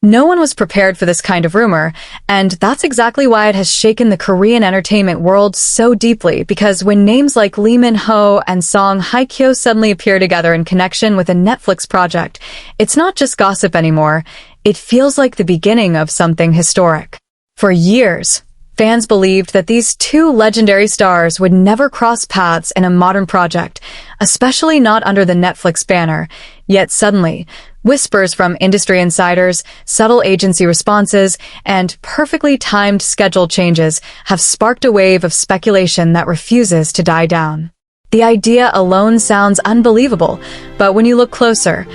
No one was prepared for this kind of rumor, and that's exactly why it has shaken the Korean entertainment world so deeply, because when names like Lee Min-ho and Song Hye Kyo suddenly appear together in connection with a Netflix project, it's not just gossip anymore, it feels like the beginning of something historic. For years, fans believed that these two legendary stars would never cross paths in a modern project, especially not under the Netflix banner, yet suddenly, whispers from industry insiders, subtle agency responses, and perfectly timed schedule changes have sparked a wave of speculation that refuses to die down. The idea alone sounds unbelievable, but when you look closer,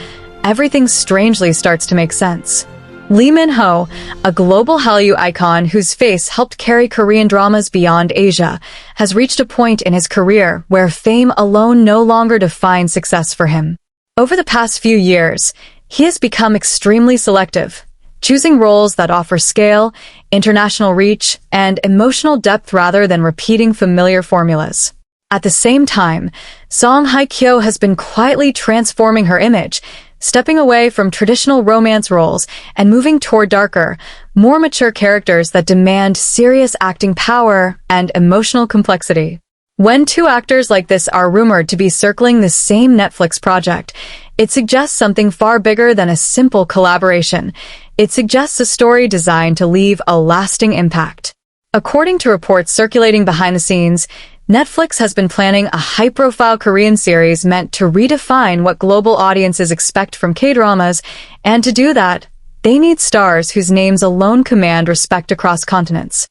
everything strangely starts to make sense. Lee Min-ho, a global Hallyu icon whose face helped carry Korean dramas beyond Asia, has reached a point in his career where fame alone no longer defines success for him. Over the past few years, he has become extremely selective, choosing roles that offer scale, international reach, and emotional depth rather than repeating familiar formulas. At the same time, Song Hye Kyo has been quietly transforming her image, stepping away from traditional romance roles and moving toward darker, more mature characters that demand serious acting power and emotional complexity. When two actors like this are rumored to be circling the same Netflix project, it suggests something far bigger than a simple collaboration. It suggests a story designed to leave a lasting impact. According to reports circulating behind the scenes, Netflix has been planning a high-profile Korean series meant to redefine what global audiences expect from K-dramas, and to do that, they need stars whose names alone command respect across continents.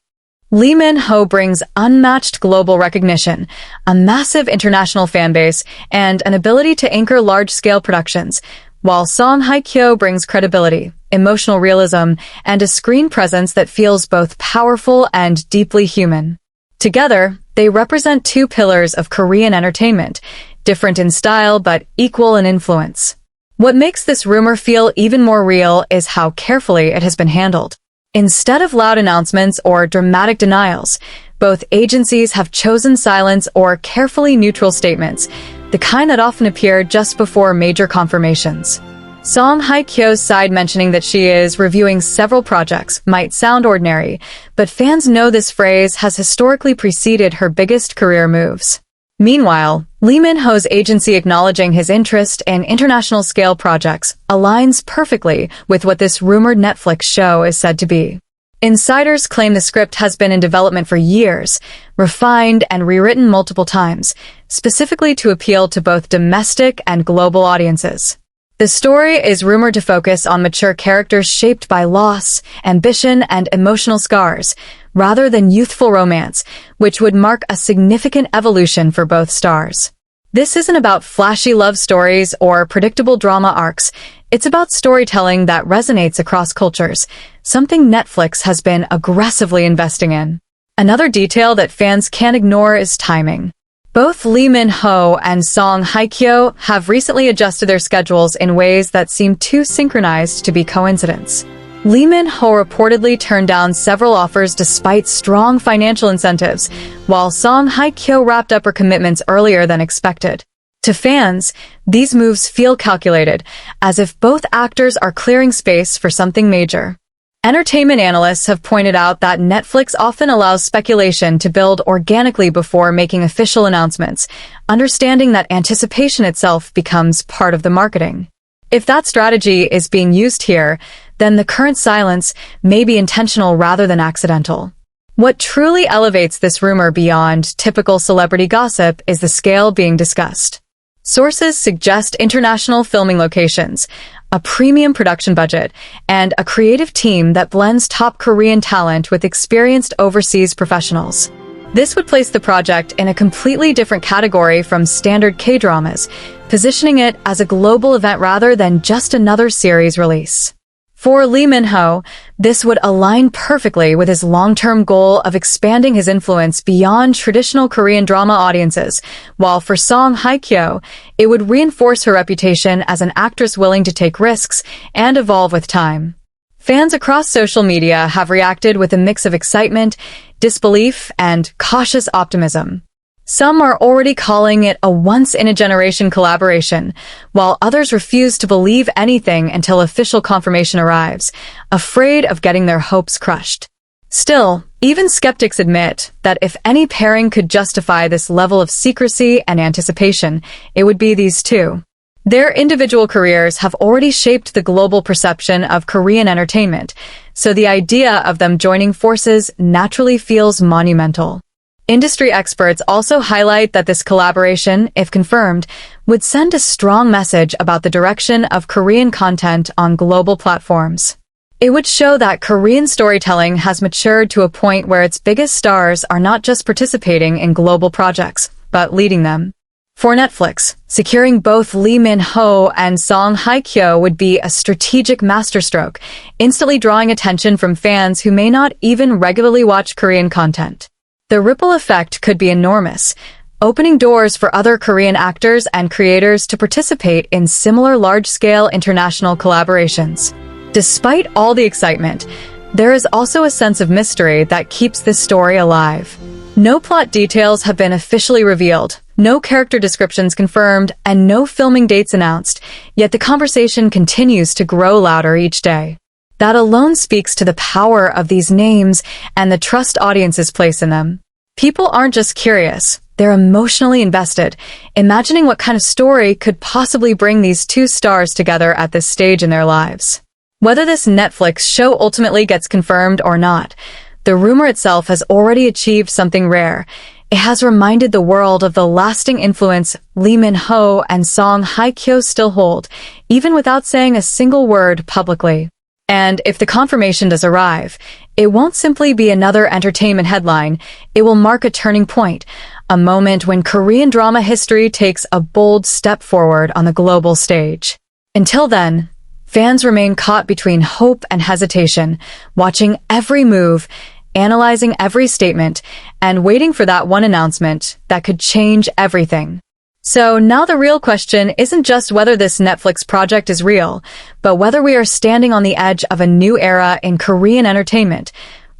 Lee Min-ho brings unmatched global recognition, a massive international fanbase, and an ability to anchor large-scale productions, while Song Hye Kyo brings credibility, emotional realism, and a screen presence that feels both powerful and deeply human. Together, they represent two pillars of Korean entertainment, different in style but equal in influence. What makes this rumor feel even more real is how carefully it has been handled. Instead of loud announcements or dramatic denials, both agencies have chosen silence or carefully neutral statements, the kind that often appear just before major confirmations. Song Hye Kyo's side mentioning that she is reviewing several projects might sound ordinary, but fans know this phrase has historically preceded her biggest career moves. Meanwhile, Lee Min-ho's agency acknowledging his interest in international-scale projects aligns perfectly with what this rumored Netflix show is said to be. Insiders claim the script has been in development for years, refined and rewritten multiple times, specifically to appeal to both domestic and global audiences. The story is rumored to focus on mature characters shaped by loss, ambition, and emotional scars, rather than youthful romance, which would mark a significant evolution for both stars. This isn't about flashy love stories or predictable drama arcs. It's about storytelling that resonates across cultures, something Netflix has been aggressively investing in. Another detail that fans can't ignore is timing. Both Lee Min-ho and Song Hye Kyo have recently adjusted their schedules in ways that seem too synchronized to be coincidence. Lee Min-ho reportedly turned down several offers despite strong financial incentives, while Song Hye Kyo wrapped up her commitments earlier than expected. To fans, these moves feel calculated, as if both actors are clearing space for something major. Entertainment analysts have pointed out that Netflix often allows speculation to build organically before making official announcements, understanding that anticipation itself becomes part of the marketing. If that strategy is being used here, then the current silence may be intentional rather than accidental. What truly elevates this rumor beyond typical celebrity gossip is the scale being discussed. Sources suggest international filming locations, a premium production budget, and a creative team that blends top Korean talent with experienced overseas professionals. This would place the project in a completely different category from standard K-dramas, positioning it as a global event rather than just another series release. For Lee Min-ho, this would align perfectly with his long-term goal of expanding his influence beyond traditional Korean drama audiences, while for Song Hye Kyo, it would reinforce her reputation as an actress willing to take risks and evolve with time. Fans across social media have reacted with a mix of excitement, disbelief, and cautious optimism. Some are already calling it a once-in-a-generation collaboration, while others refuse to believe anything until official confirmation arrives, afraid of getting their hopes crushed. Still, even skeptics admit that if any pairing could justify this level of secrecy and anticipation, it would be these two. Their individual careers have already shaped the global perception of Korean entertainment, so the idea of them joining forces naturally feels monumental. Industry experts also highlight that this collaboration, if confirmed, would send a strong message about the direction of Korean content on global platforms. It would show that Korean storytelling has matured to a point where its biggest stars are not just participating in global projects, but leading them. For Netflix, securing both Lee Min-ho and Song Hye Kyo would be a strategic masterstroke, instantly drawing attention from fans who may not even regularly watch Korean content. The ripple effect could be enormous, opening doors for other Korean actors and creators to participate in similar large-scale international collaborations. Despite all the excitement, there is also a sense of mystery that keeps this story alive. No plot details have been officially revealed, no character descriptions confirmed, and no filming dates announced, yet the conversation continues to grow louder each day. That alone speaks to the power of these names and the trust audiences place in them. People aren't just curious, they're emotionally invested, imagining what kind of story could possibly bring these two stars together at this stage in their lives. Whether this Netflix show ultimately gets confirmed or not, the rumor itself has already achieved something rare. It has reminded the world of the lasting influence Lee Min-ho and Song Hye Kyo still hold, even without saying a single word publicly. And if the confirmation does arrive, it won't simply be another entertainment headline, it will mark a turning point, a moment when Korean drama history takes a bold step forward on the global stage. Until then, fans remain caught between hope and hesitation, watching every move, analyzing every statement, and waiting for that one announcement that could change everything. So now the real question isn't just whether this Netflix project is real, but whether we are standing on the edge of a new era in Korean entertainment,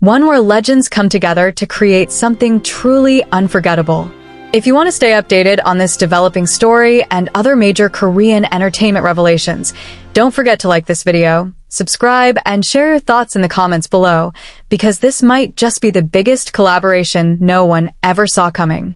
one where legends come together to create something truly unforgettable. If you want to stay updated on this developing story and other major Korean entertainment revelations, don't forget to like this video, subscribe, and share your thoughts in the comments below, because this might just be the biggest collaboration no one ever saw coming.